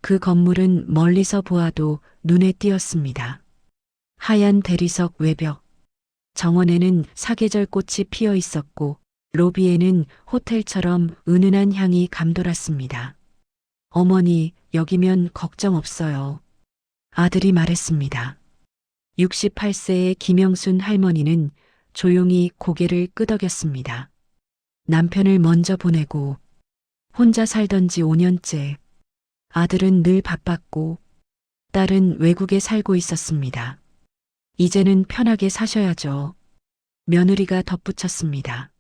그 건물은 멀리서 보아도 눈에 띄었습니다. 하얀 대리석 외벽, 정원에는 사계절 꽃이 피어 있었고 로비에는 호텔처럼 은은한 향이 감돌았습니다. 어머니, 여기면 걱정 없어요. 아들이 말했습니다. 68세의 김영순 할머니는 조용히 고개를 끄덕였습니다. 남편을 먼저 보내고 혼자 살던 지 5년째. 아들은 늘 바빴고 딸은 외국에 살고 있었습니다. 이제는 편하게 사셔야죠. 며느리가 덧붙였습니다.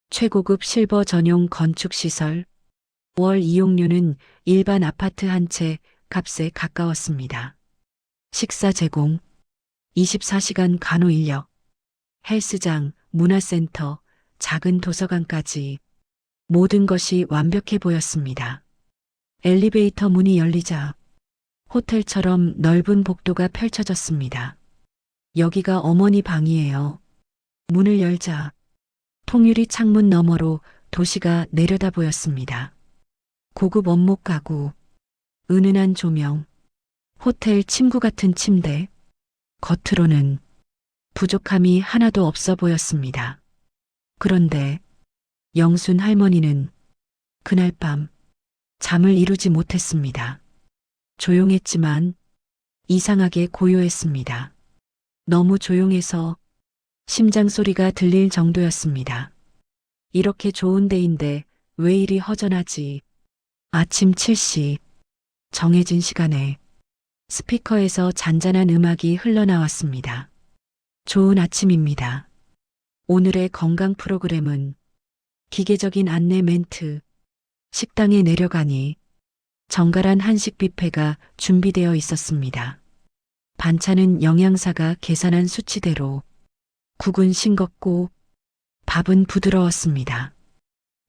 최고급 실버 전용 건축시설, 월 이용료는 일반 아파트 한 채 값에 가까웠습니다. 식사 제공, 24시간 간호 인력, 헬스장, 문화센터, 작은 도서관까지 모든 것이 완벽해 보였습니다. 엘리베이터 문이 열리자 호텔처럼 넓은 복도가 펼쳐졌습니다. 여기가 어머니 방이에요. 문을 열자 통유리 창문 너머로 도시가 내려다 보였습니다. 고급 원목 가구, 은은한 조명, 호텔 침구 같은 침대, 겉으로는 부족함이 하나도 없어 보였습니다. 그런데 영순 할머니는 그날 밤 잠을 이루지 못했습니다. 조용했지만 이상하게 고요했습니다. 너무 조용해서 심장 소리가 들릴 정도였습니다. 이렇게 좋은 데인데 왜 이리 허전하지? 아침 7시 정해진 시간에 스피커에서 잔잔한 음악이 흘러나왔습니다. 좋은 아침입니다. 오늘의 건강 프로그램은 기계적인 안내 멘트, 식당에 내려가니 정갈한 한식 뷔페가 준비되어 있었습니다. 반찬은 영양사가 계산한 수치대로, 국은 싱겁고 밥은 부드러웠습니다.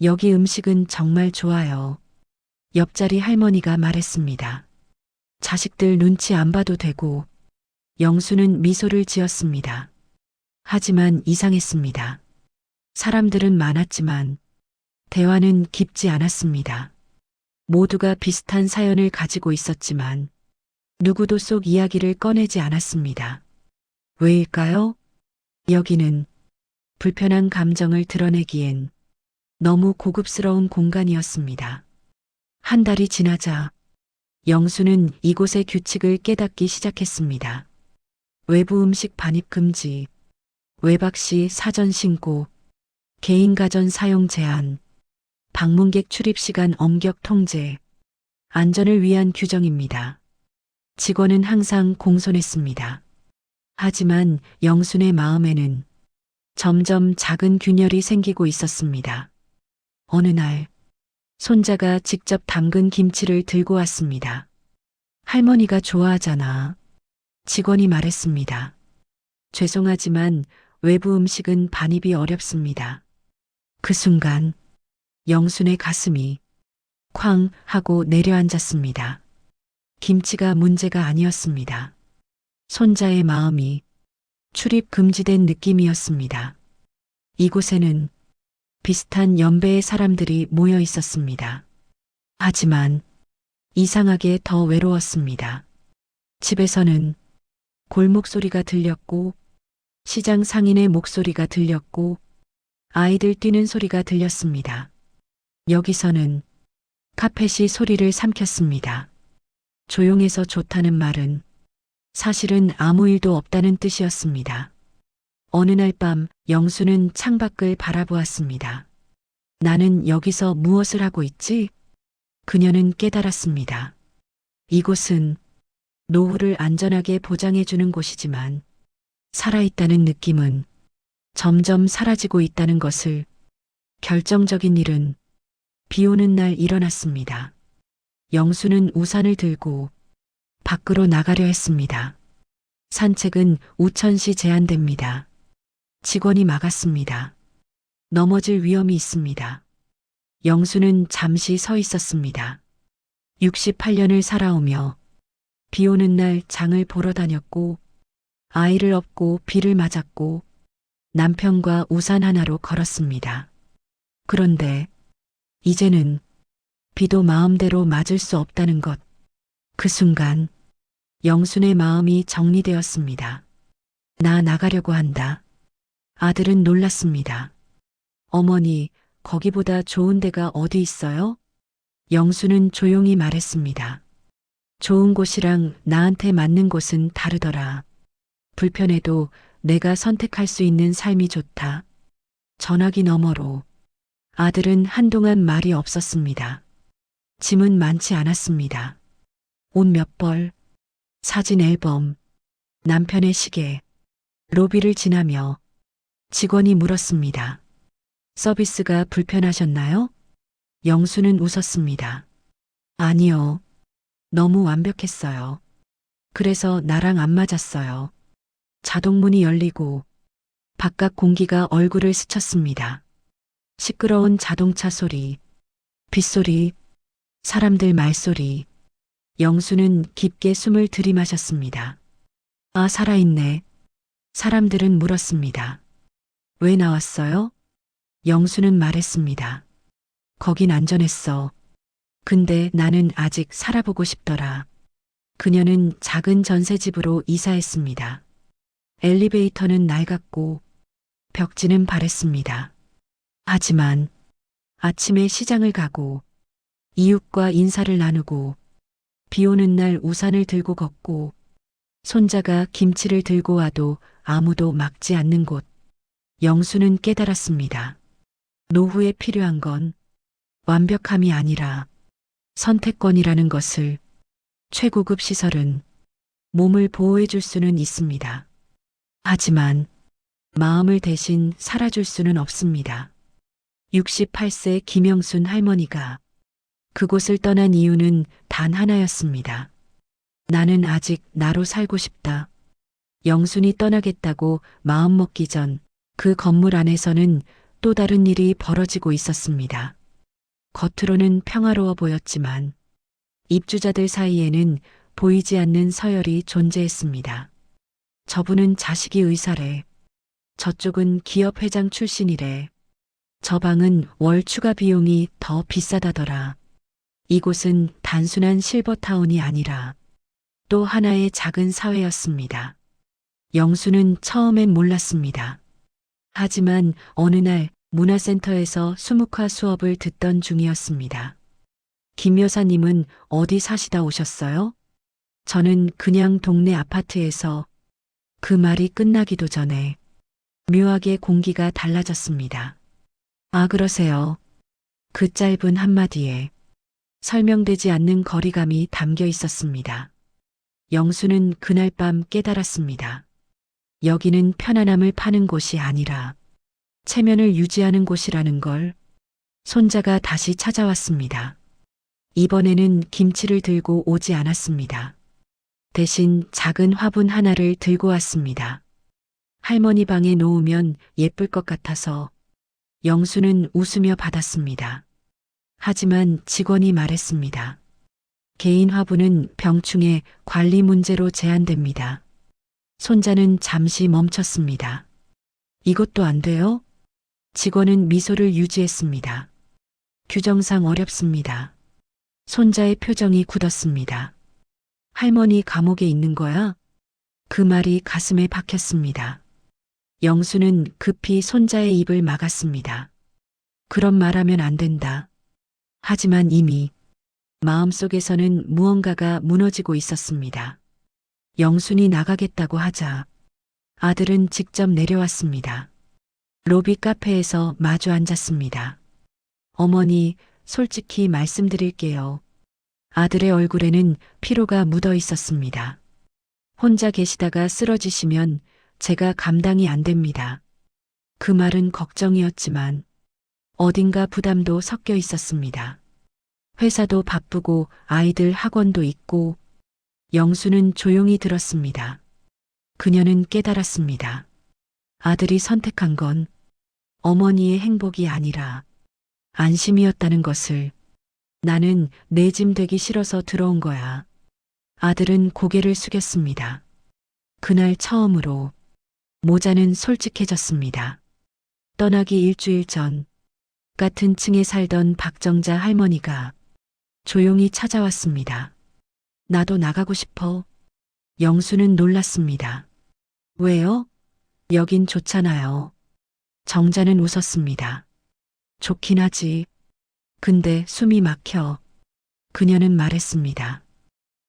여기 음식은 정말 좋아요. 옆자리 할머니가 말했습니다. 자식들 눈치 안 봐도 되고 영수는 미소를 지었습니다. 하지만 이상했습니다. 사람들은 많았지만 대화는 깊지 않았습니다. 모두가 비슷한 사연을 가지고 있었지만 누구도 속 이야기를 꺼내지 않았습니다. 왜일까요? 여기는 불편한 감정을 드러내기엔 너무 고급스러운 공간이었습니다. 한 달이 지나자 영수는 이곳의 규칙을 깨닫기 시작했습니다. 외부 음식 반입 금지, 외박 시 사전 신고, 개인 가전 사용 제한, 방문객 출입 시간 엄격 통제, 안전을 위한 규정입니다. 직원은 항상 공손했습니다. 하지만 영순의 마음에는 점점 작은 균열이 생기고 있었습니다. 어느 날 손자가 직접 담근 김치를 들고 왔습니다. 할머니가 좋아하잖아. 직원이 말했습니다. 죄송하지만 외부 음식은 반입이 어렵습니다. 그 순간 영순의 가슴이 쾅 하고 내려앉았습니다. 김치가 문제가 아니었습니다. 손자의 마음이 출입 금지된 느낌이었습니다. 이곳에는 비슷한 연배의 사람들이 모여 있었습니다. 하지만 이상하게 더 외로웠습니다. 집에서는 골목 소리가 들렸고 시장 상인의 목소리가 들렸고 아이들 뛰는 소리가 들렸습니다. 여기서는 카펫이 소리를 삼켰습니다. 조용해서 좋다는 말은 사실은 아무 일도 없다는 뜻이었습니다. 어느 날 밤 영수는 창밖을 바라보았습니다. 나는 여기서 무엇을 하고 있지? 그녀는 깨달았습니다. 이곳은 노후를 안전하게 보장해주는 곳이지만 살아있다는 느낌은 점점 사라지고 있다는 것을. 결정적인 일은 비 오는 날 일어났습니다. 영수는 우산을 들고 밖으로 나가려 했습니다. 산책은 우천시 제한됩니다. 직원이 막았습니다. 넘어질 위험이 있습니다. 영수는 잠시 서 있었습니다. 68년을 살아오며 비 오는 날 장을 보러 다녔고 아이를 업고 비를 맞았고 남편과 우산 하나로 걸었습니다. 그런데 이제는 비도 마음대로 맞을 수 없다는 것, 그 순간 영순의 마음이 정리되었습니다. 나 나가려고 한다. 아들은 놀랐습니다. 어머니, 거기보다 좋은 데가 어디 있어요? 영수는 조용히 말했습니다. 좋은 곳이랑 나한테 맞는 곳은 다르더라. 불편해도 내가 선택할 수 있는 삶이 좋다. 전화기 너머로. 아들은 한동안 말이 없었습니다. 짐은 많지 않았습니다. 옷 몇 벌, 사진 앨범, 남편의 시계, 로비를 지나며 직원이 물었습니다. 서비스가 불편하셨나요? 영수는 웃었습니다. 아니요. 너무 완벽했어요. 그래서 나랑 안 맞았어요. 자동문이 열리고 바깥 공기가 얼굴을 스쳤습니다. 시끄러운 자동차 소리, 빗소리, 사람들 말소리. 영수는 깊게 숨을 들이마셨습니다. 아, 살아있네. 사람들은 물었습니다. 왜 나왔어요? 영수는 말했습니다. 거긴 안전했어. 근데 나는 아직 살아보고 싶더라. 그녀는 작은 전셋집으로 이사했습니다. 엘리베이터는 낡았고 벽지는 바랬습니다. 하지만 아침에 시장을 가고 이웃과 인사를 나누고 비 오는 날 우산을 들고 걷고 손자가 김치를 들고 와도 아무도 막지 않는 곳. 영수는 깨달았습니다. 노후에 필요한 건 완벽함이 아니라 선택권이라는 것을. 최고급 시설은 몸을 보호해 줄 수는 있습니다. 하지만 마음을 대신 살아줄 수는 없습니다. 68세 김영순 할머니가 그곳을 떠난 이유는 단 하나였습니다. 나는 아직 나로 살고 싶다. 영순이 떠나겠다고 마음먹기 전 그 건물 안에서는 또 다른 일이 벌어지고 있었습니다. 겉으로는 평화로워 보였지만 입주자들 사이에는 보이지 않는 서열이 존재했습니다. 저분은 자식이 의사래. 저쪽은 기업 회장 출신이래. 저 방은 월 추가 비용이 더 비싸다더라. 이곳은 단순한 실버타운이 아니라 또 하나의 작은 사회였습니다. 영수는 처음엔 몰랐습니다. 하지만 어느 날 문화센터에서 수묵화 수업을 듣던 중이었습니다. 김 여사님은 어디 사시다 오셨어요? 저는 그냥 동네 아파트에서. 그 말이 끝나기도 전에 묘하게 공기가 달라졌습니다. 아, 그러세요. 그 짧은 한마디에 설명되지 않는 거리감이 담겨 있었습니다. 영수는 그날 밤 깨달았습니다. 여기는 편안함을 파는 곳이 아니라 체면을 유지하는 곳이라는 걸. 손자가 다시 찾아왔습니다. 이번에는 김치를 들고 오지 않았습니다. 대신 작은 화분 하나를 들고 왔습니다. 할머니 방에 놓으면 예쁠 것 같아서. 영수는 웃으며 받았습니다. 하지만 직원이 말했습니다. 개인 화분은 병충해 관리 문제로 제한됩니다. 손자는 잠시 멈췄습니다. 이것도 안 돼요? 직원은 미소를 유지했습니다. 규정상 어렵습니다. 손자의 표정이 굳었습니다. 할머니 감옥에 있는 거야? 그 말이 가슴에 박혔습니다. 영수는 급히 손자의 입을 막았습니다. 그런 말하면 안 된다. 하지만 이미 마음속에서는 무언가가 무너지고 있었습니다. 영순이 나가겠다고 하자 아들은 직접 내려왔습니다. 로비 카페에서 마주 앉았습니다. 어머니, 솔직히 말씀드릴게요. 아들의 얼굴에는 피로가 묻어 있었습니다. 혼자 계시다가 쓰러지시면 제가 감당이 안 됩니다. 그 말은 걱정이었지만 어딘가 부담도 섞여 있었습니다. 회사도 바쁘고 아이들 학원도 있고. 영수는 조용히 들었습니다. 그녀는 깨달았습니다. 아들이 선택한 건 어머니의 행복이 아니라 안심이었다는 것을. 나는 내 짐 되기 싫어서 들어온 거야. 아들은 고개를 숙였습니다. 그날 처음으로 모자는 솔직해졌습니다. 떠나기 일주일 전 같은 층에 살던 박정자 할머니가 조용히 찾아왔습니다. 나도 나가고 싶어. 영수는 놀랐습니다. 왜요? 여긴 좋잖아요. 정자는 웃었습니다. 좋긴 하지. 근데 숨이 막혀. 그녀는 말했습니다.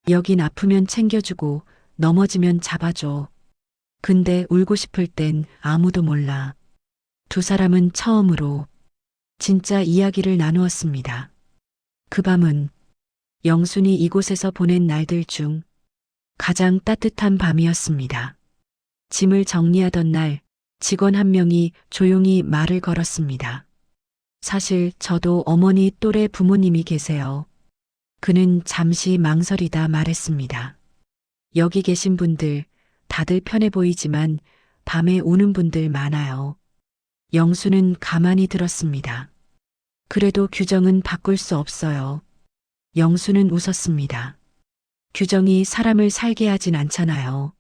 여긴 아프면 챙겨주고 넘어지면 잡아줘. 근데 울고 싶을 땐 아무도 몰라. 두 사람은 처음으로 진짜 이야기를 나누었습니다. 그 밤은 영순이 이곳에서 보낸 날들 중 가장 따뜻한 밤이었습니다. 짐을 정리하던 날 직원 한 명이 조용히 말을 걸었습니다. 사실 저도 어머니 또래 부모님이 계세요. 그는 잠시 망설이다 말했습니다. 여기 계신 분들 다들 편해 보이지만 밤에 오는 분들 많아요. 영수는 가만히 들었습니다. 그래도 규정은 바꿀 수 없어요. 영수는 웃었습니다. 규정이 사람을 살게 하진 않잖아요.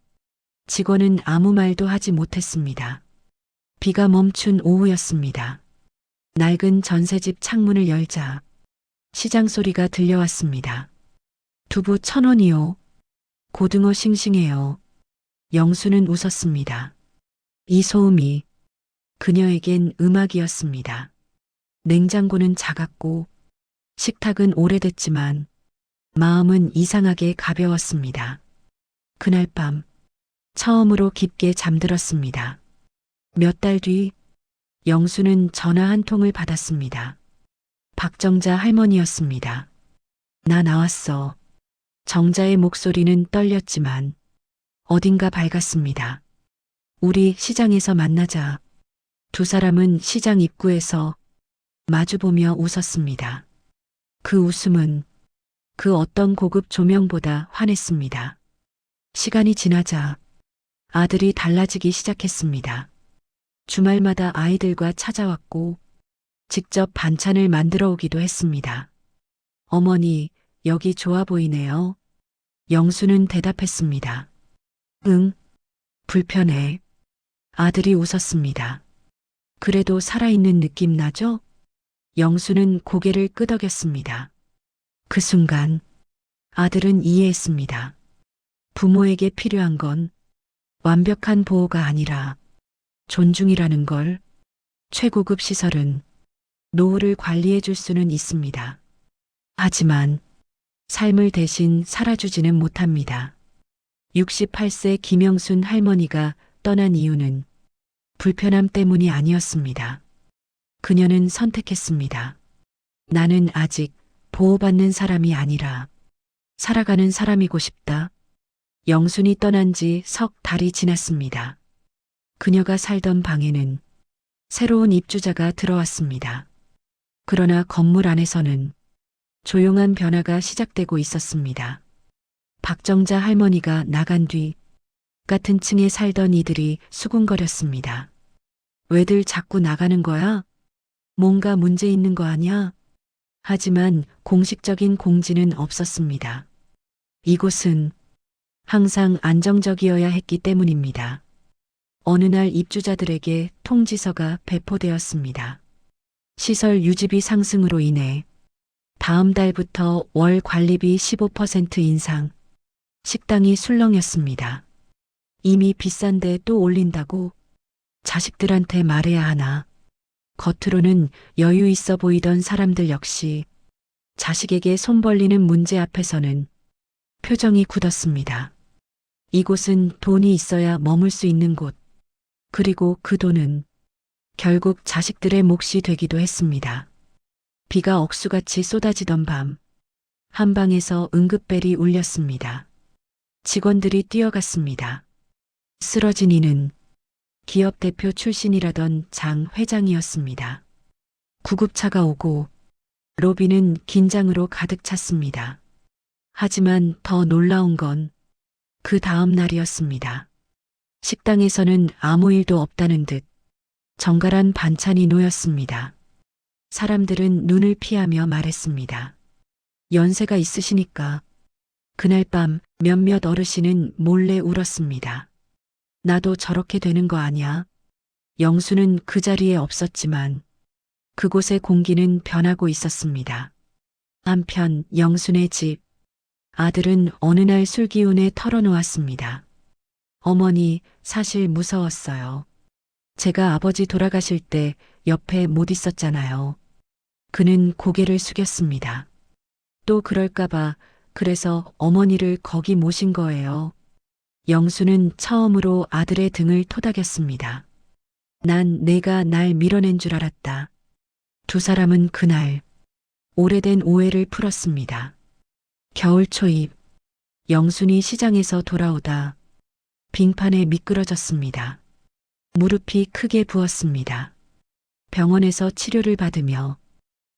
직원은 아무 말도 하지 못했습니다. 비가 멈춘 오후였습니다. 낡은 전셋집 창문을 열자 시장 소리가 들려왔습니다. 두부 1,000원이요. 고등어 싱싱해요. 영수는 웃었습니다. 이 소음이 그녀에겐 음악이었습니다. 냉장고는 작았고 식탁은 오래됐지만 마음은 이상하게 가벼웠습니다. 그날 밤 처음으로 깊게 잠들었습니다. 몇 달 뒤 영수는 전화 한 통을 받았습니다. 박정자 할머니였습니다. 나 나왔어. 정자의 목소리는 떨렸지만 어딘가 밝았습니다. 우리 시장에서 만나자. 두 사람은 시장 입구에서 마주보며 웃었습니다. 그 웃음은 그 어떤 고급 조명보다 환했습니다. 시간이 지나자 아들이 달라지기 시작했습니다. 주말마다 아이들과 찾아왔고 직접 반찬을 만들어 오기도 했습니다. 어머니, 여기 좋아 보이네요. 영수는 대답했습니다. 응, 불편해. 아들이 웃었습니다. 그래도 살아있는 느낌 나죠? 영수는 고개를 끄덕였습니다. 그 순간 아들은 이해했습니다. 부모에게 필요한 건 완벽한 보호가 아니라 존중이라는 걸. 최고급 시설은 노후를 관리해 줄 수는 있습니다. 하지만 삶을 대신 살아주지는 못합니다. 68세 김영순 할머니가 떠난 이유는 불편함 때문이 아니었습니다. 그녀는 선택했습니다. 나는 아직 보호받는 사람이 아니라 살아가는 사람이고 싶다. 영순이 떠난 지 석 달이 지났습니다. 그녀가 살던 방에는 새로운 입주자가 들어왔습니다. 그러나 건물 안에서는 조용한 변화가 시작되고 있었습니다. 박정자 할머니가 나간 뒤 같은 층에 살던 이들이 수군거렸습니다. 왜들 자꾸 나가는 거야? 뭔가 문제 있는 거 아냐? 하지만 공식적인 공지는 없었습니다. 이곳은 항상 안정적이어야 했기 때문입니다. 어느 날 입주자들에게 통지서가 배포되었습니다. 시설 유지비 상승으로 인해 다음 달부터 월 관리비 15% 인상, 식당이 술렁였습니다. 이미 비싼데 또 올린다고 자식들한테 말해야 하나. 겉으로는 여유 있어 보이던 사람들 역시 자식에게 손 벌리는 문제 앞에서는 표정이 굳었습니다. 이곳은 돈이 있어야 머물 수 있는 곳. 그리고 그 돈은 결국 자식들의 몫이 되기도 했습니다. 비가 억수같이 쏟아지던 밤, 한방에서 응급벨이 울렸습니다. 직원들이 뛰어갔습니다. 쓰러진 이는 기업 대표 출신이라던 장 회장이었습니다. 구급차가 오고 로비는 긴장으로 가득 찼습니다. 하지만 더 놀라운 건 그 다음 날이었습니다. 식당에서는 아무 일도 없다는 듯 정갈한 반찬이 놓였습니다. 사람들은 눈을 피하며 말했습니다. 연세가 있으시니까. 그날 밤 몇몇 어르신은 몰래 울었습니다. 나도 저렇게 되는 거 아냐? 영수는 그 자리에 없었지만 그곳의 공기는 변하고 있었습니다. 한편 영순의 집 아들은 어느 날 술 기운에 털어놓았습니다. 어머니, 사실 무서웠어요. 제가 아버지 돌아가실 때 옆에 못 있었잖아요. 그는 고개를 숙였습니다. 또 그럴까봐 그래서 어머니를 거기 모신 거예요. 영수는 처음으로 아들의 등을 토닥였습니다. 난 내가 날 밀어낸 줄 알았다. 두 사람은 그날 오래된 오해를 풀었습니다. 겨울 초입, 영순이 시장에서 돌아오다 빙판에 미끄러졌습니다. 무릎이 크게 부었습니다. 병원에서 치료를 받으며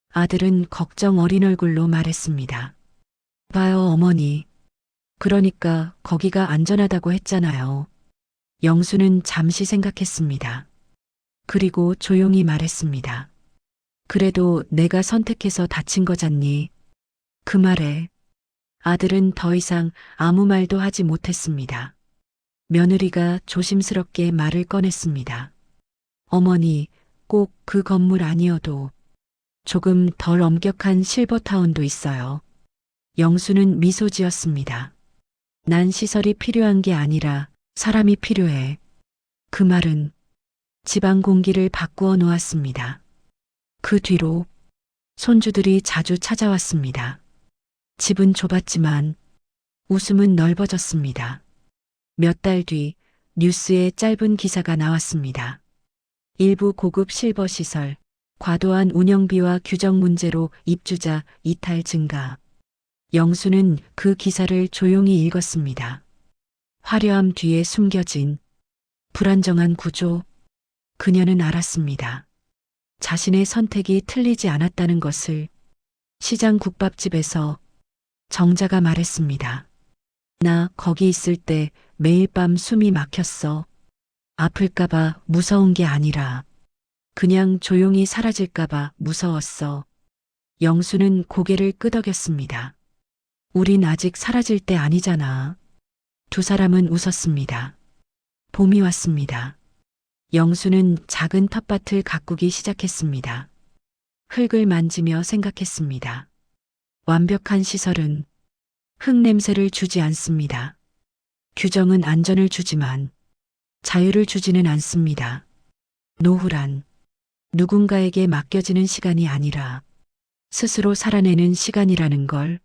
아들은 걱정 어린 얼굴로 말했습니다. 봐요, 어머니. 그러니까 거기가 안전하다고 했잖아요. 영수는 잠시 생각했습니다. 그리고 조용히 말했습니다. 그래도 내가 선택해서 다친 거잖니. 그 말에 아들은 더 이상 아무 말도 하지 못했습니다. 며느리가 조심스럽게 말을 꺼냈습니다. 어머니, 꼭 그 건물 아니어도 조금 덜 엄격한 실버타운도 있어요. 영수는 미소 지었습니다. 난 시설이 필요한 게 아니라 사람이 필요해. 그 말은 집안 공기를 바꾸어 놓았습니다. 그 뒤로 손주들이 자주 찾아왔습니다. 집은 좁았지만 웃음은 넓어졌습니다. 몇 달 뒤 뉴스에 짧은 기사가 나왔습니다. 일부 고급 실버 시설, 과도한 운영비와 규정 문제로 입주자 이탈 증가. 영수는 그 기사를 조용히 읽었습니다. 화려함 뒤에 숨겨진 불안정한 구조. 그녀는 알았습니다. 자신의 선택이 틀리지 않았다는 것을. 시장 국밥집에서 정자가 말했습니다. 나 거기 있을 때 매일 밤 숨이 막혔어. 아플까봐 무서운 게 아니라 그냥 조용히 사라질까봐 무서웠어. 영수는 고개를 끄덕였습니다. 우린 아직 사라질 때 아니잖아. 두 사람은 웃었습니다. 봄이 왔습니다. 영수는 작은 텃밭을 가꾸기 시작했습니다. 흙을 만지며 생각했습니다. 완벽한 시설은 흙 냄새를 주지 않습니다. 규정은 안전을 주지만 자유를 주지는 않습니다. 노후란 누군가에게 맡겨지는 시간이 아니라 스스로 살아내는 시간이라는 걸.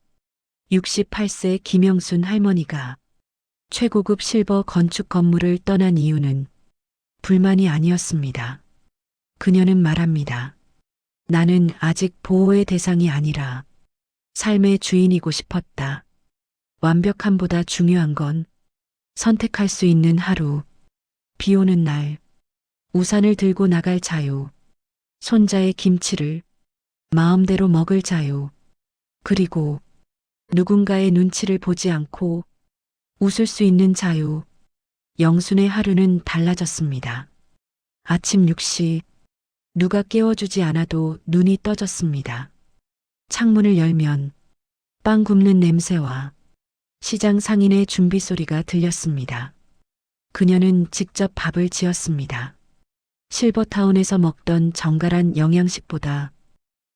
68세 김영순 할머니가 최고급 실버 건축 건물을 떠난 이유는 불만이 아니었습니다. 그녀는 말합니다. 나는 아직 보호의 대상이 아니라 삶의 주인이고 싶었다. 완벽함보다 중요한 건 선택할 수 있는 하루. 비 오는 날, 우산을 들고 나갈 자유, 손자의 김치를 마음대로 먹을 자유, 그리고 누군가의 눈치를 보지 않고 웃을 수 있는 자유. 영순의 하루는 달라졌습니다. 아침 6시, 누가 깨워주지 않아도 눈이 떠졌습니다. 창문을 열면 빵 굽는 냄새와 시장 상인의 준비 소리가 들렸습니다. 그녀는 직접 밥을 지었습니다. 실버타운에서 먹던 정갈한 영양식보다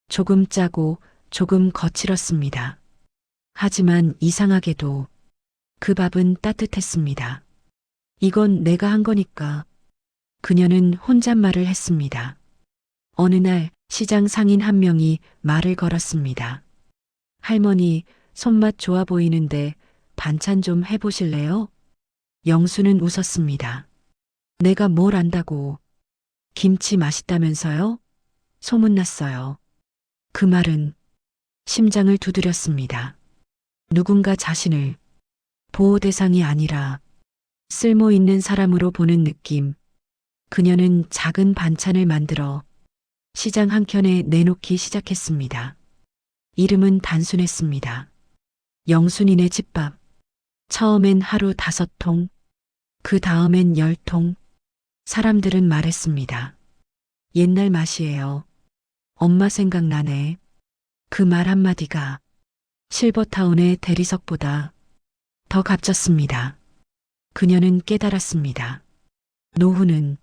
조금 짜고 조금 거칠었습니다. 하지만 이상하게도 그 밥은 따뜻했습니다. 이건 내가 한 거니까. 그녀는 혼잣말을 했습니다. 어느 날 시장 상인 한 명이 말을 걸었습니다. 할머니, 손맛 좋아 보이는데 반찬 좀 해보실래요? 영수는 웃었습니다. 내가 뭘 안다고. 김치 맛있다면서요? 소문났어요. 그 말은 심장을 두드렸습니다. 누군가 자신을 보호 대상이 아니라 쓸모 있는 사람으로 보는 느낌. 그녀는 작은 반찬을 만들어 시장 한켠에 내놓기 시작했습니다. 이름은 단순했습니다. 영순이네 집밥. 처음엔 하루 5통, 그 다음엔 10통. 사람들은 말했습니다. 옛날 맛이에요. 엄마 생각나네. 그 말 한마디가 실버타운의 대리석보다 더 값졌습니다. 그녀는 깨달았습니다. 노후는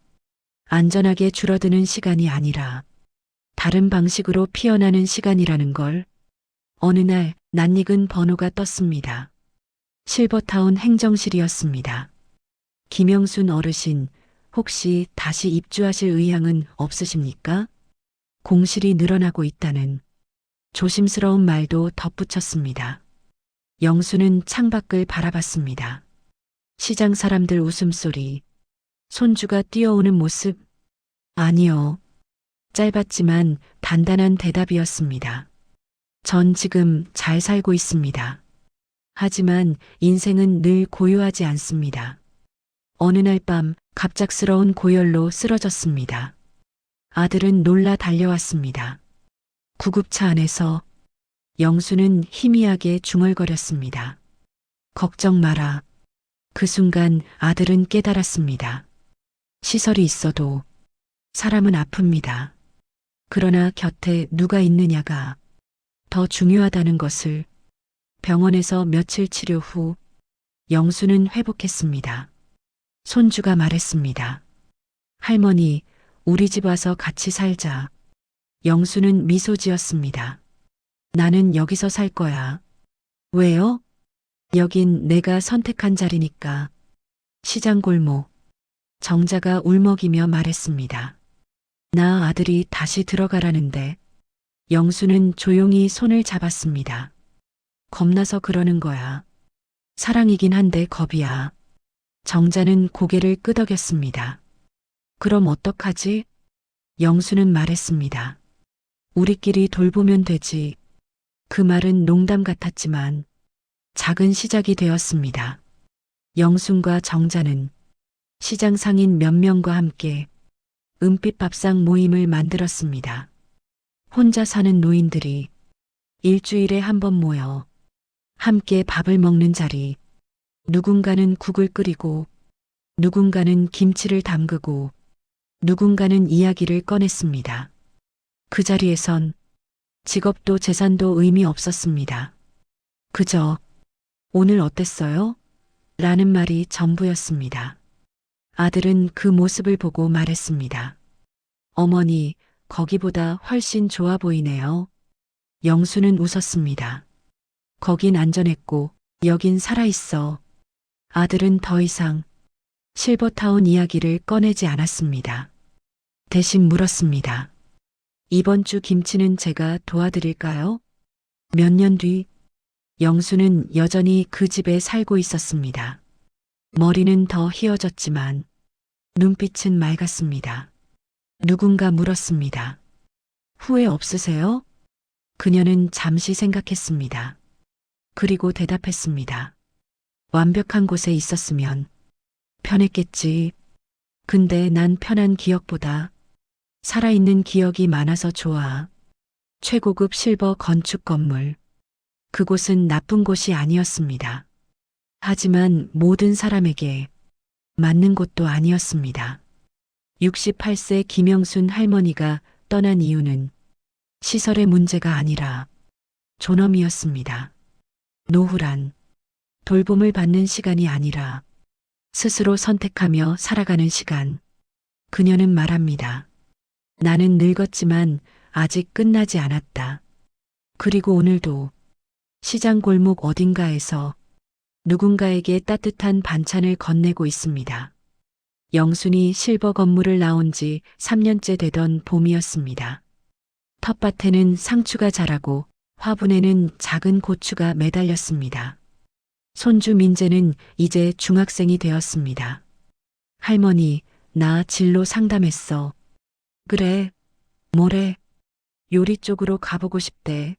안전하게 줄어드는 시간이 아니라 다른 방식으로 피어나는 시간이라는 걸. 어느 날 낯익은 번호가 떴습니다. 실버타운 행정실이었습니다. 김영순 어르신, 혹시 다시 입주하실 의향은 없으십니까? 공실이 늘어나고 있다는 조심스러운 말도 덧붙였습니다. 영수는 창밖을 바라봤습니다. 시장 사람들 웃음소리, 손주가 뛰어오는 모습, 아니요. 짧았지만 단단한 대답이었습니다. 전 지금 잘 살고 있습니다. 하지만 인생은 늘 고요하지 않습니다. 어느 날 밤 갑작스러운 고열로 쓰러졌습니다. 아들은 놀라 달려왔습니다. 구급차 안에서 영수는 희미하게 중얼거렸습니다. 걱정 마라. 그 순간 아들은 깨달았습니다. 시설이 있어도 사람은 아픕니다. 그러나 곁에 누가 있느냐가 더 중요하다는 것을. 병원에서 며칠 치료 후 영수는 회복했습니다. 손주가 말했습니다. 할머니, 우리 집 와서 같이 살자. 영수는 미소 지었습니다. 나는 여기서 살 거야. 왜요? 여긴 내가 선택한 자리니까. 시장 골목. 정자가 울먹이며 말했습니다. 나 아들이 다시 들어가라는데. 영수는 조용히 손을 잡았습니다. 겁나서 그러는 거야. 사랑이긴 한데 겁이야. 정자는 고개를 끄덕였습니다. 그럼 어떡하지? 영수는 말했습니다. 우리끼리 돌보면 되지. 그 말은 농담 같았지만 작은 시작이 되었습니다. 영순과 정자는 시장 상인 몇 명과 함께 은빛 밥상 모임을 만들었습니다. 혼자 사는 노인들이 일주일에 한 번 모여 함께 밥을 먹는 자리. 누군가는 국을 끓이고 누군가는 김치를 담그고 누군가는 이야기를 꺼냈습니다. 그 자리에선 직업도 재산도 의미 없었습니다. 그저 오늘 어땠어요? 라는 말이 전부였습니다. 아들은 그 모습을 보고 말했습니다. 어머니, 거기보다 훨씬 좋아 보이네요. 영수는 웃었습니다. 거긴 안전했고 여긴 살아있어. 아들은 더 이상 실버타운 이야기를 꺼내지 않았습니다. 대신 물었습니다. 이번 주 김치는 제가 도와드릴까요? 몇 년 뒤 영수는 여전히 그 집에 살고 있었습니다. 머리는 더 휘어졌지만 눈빛은 맑았습니다. 누군가 물었습니다. 후회 없으세요? 그녀는 잠시 생각했습니다. 그리고 대답했습니다. 완벽한 곳에 있었으면 편했겠지. 근데 난 편한 기억보다 살아있는 기억이 많아서 좋아. 최고급 실버 건축 건물. 그곳은 나쁜 곳이 아니었습니다. 하지만 모든 사람에게 맞는 곳도 아니었습니다. 68세 김영순 할머니가 떠난 이유는 시설의 문제가 아니라 존엄이었습니다. 노후란 돌봄을 받는 시간이 아니라 스스로 선택하며 살아가는 시간. 그녀는 말합니다. 나는 늙었지만 아직 끝나지 않았다. 그리고 오늘도 시장 골목 어딘가에서 누군가에게 따뜻한 반찬을 건네고 있습니다. 영순이 실버 건물을 나온 지 3년째 되던 봄이었습니다. 텃밭에는 상추가 자라고 화분에는 작은 고추가 매달렸습니다. 손주 민재는 이제 중학생이 되었습니다. 할머니, 나 진로 상담했어. 그래, 뭐래? 요리 쪽으로 가보고 싶대.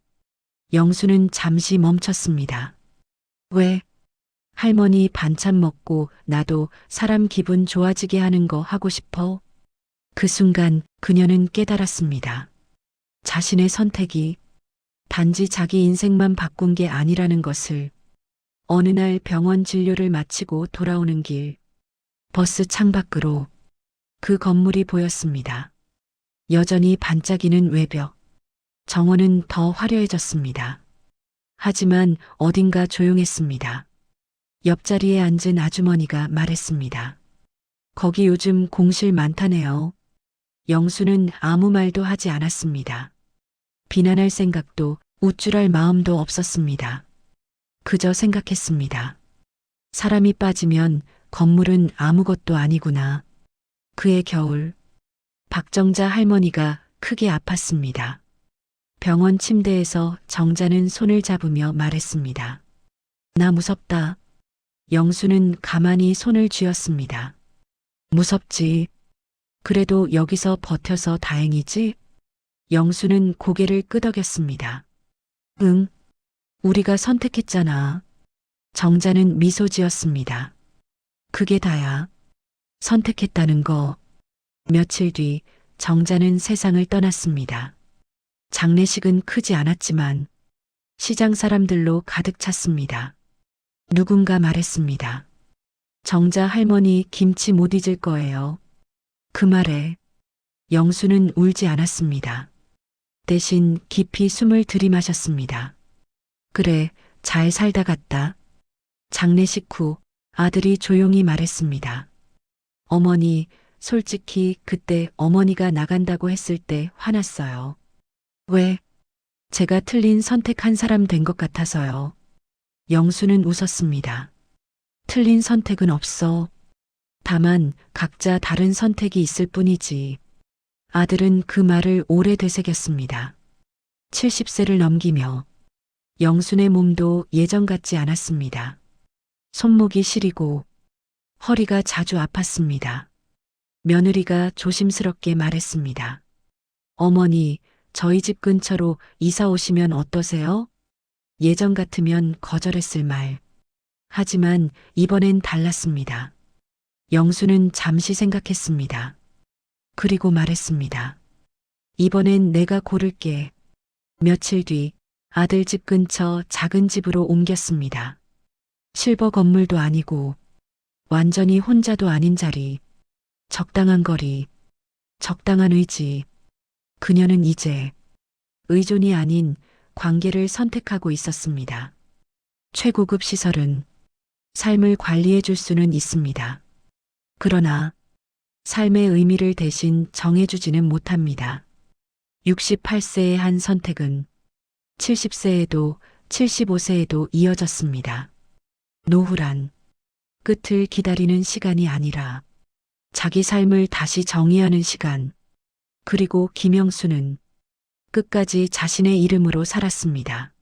영수는 잠시 멈췄습니다. 왜? 할머니 반찬 먹고 나도 사람 기분 좋아지게 하는 거 하고 싶어? 그 순간 그녀는 깨달았습니다. 자신의 선택이 단지 자기 인생만 바꾼 게 아니라는 것을. 어느 날 병원 진료를 마치고 돌아오는 길, 버스 창밖으로 그 건물이 보였습니다. 여전히 반짝이는 외벽, 정원은 더 화려해졌습니다. 하지만 어딘가 조용했습니다. 옆자리에 앉은 아주머니가 말했습니다. 거기 요즘 공실 많다네요. 영수는 아무 말도 하지 않았습니다. 비난할 생각도 우쭐할 마음도 없었습니다. 그저 생각했습니다. 사람이 빠지면 건물은 아무것도 아니구나. 그해 겨울, 박정자 할머니가 크게 아팠습니다. 병원 침대에서 정자는 손을 잡으며 말했습니다. 나 무섭다. 영수는 가만히 손을 쥐었습니다. 무섭지. 그래도 여기서 버텨서 다행이지? 영수는 고개를 끄덕였습니다. 응, 우리가 선택했잖아. 정자는 미소 지었습니다. 그게 다야. 선택했다는 거. 며칠 뒤 정자는 세상을 떠났습니다. 장례식은 크지 않았지만 시장 사람들로 가득 찼습니다. 누군가 말했습니다. 정자 할머니 김치 못 잊을 거예요. 그 말에 영수는 울지 않았습니다. 대신 깊이 숨을 들이마셨습니다. 그래, 잘 살다 갔다. 장례식 후 아들이 조용히 말했습니다. 어머니, 솔직히 그때 어머니가 나간다고 했을 때 화났어요. 왜? 제가 틀린 선택한 사람 된 것 같아서요. 영수는 웃었습니다. 틀린 선택은 없어. 다만 각자 다른 선택이 있을 뿐이지. 아들은 그 말을 오래 되새겼습니다. 70세를 넘기며 영순의 몸도 예전 같지 않았습니다. 손목이 시리고 허리가 자주 아팠습니다. 며느리가 조심스럽게 말했습니다. 어머니, 저희 집 근처로 이사 오시면 어떠세요? 예전 같으면 거절했을 말. 하지만 이번엔 달랐습니다. 영수는 잠시 생각했습니다. 그리고 말했습니다. 이번엔 내가 고를게. 며칠 뒤 아들 집 근처 작은 집으로 옮겼습니다. 실버 건물도 아니고 완전히 혼자도 아닌 자리, 적당한 거리, 적당한 의지. 그녀는 이제 의존이 아닌 관계를 선택하고 있었습니다. 최고급 시설은 삶을 관리해 줄 수는 있습니다. 그러나 삶의 의미를 대신 정해주지는 못합니다. 68세의 한 선택은 70세에도 75세에도 이어졌습니다. 노후란 끝을 기다리는 시간이 아니라 자기 삶을 다시 정의하는 시간. 그리고 김영수는 끝까지 자신의 이름으로 살았습니다.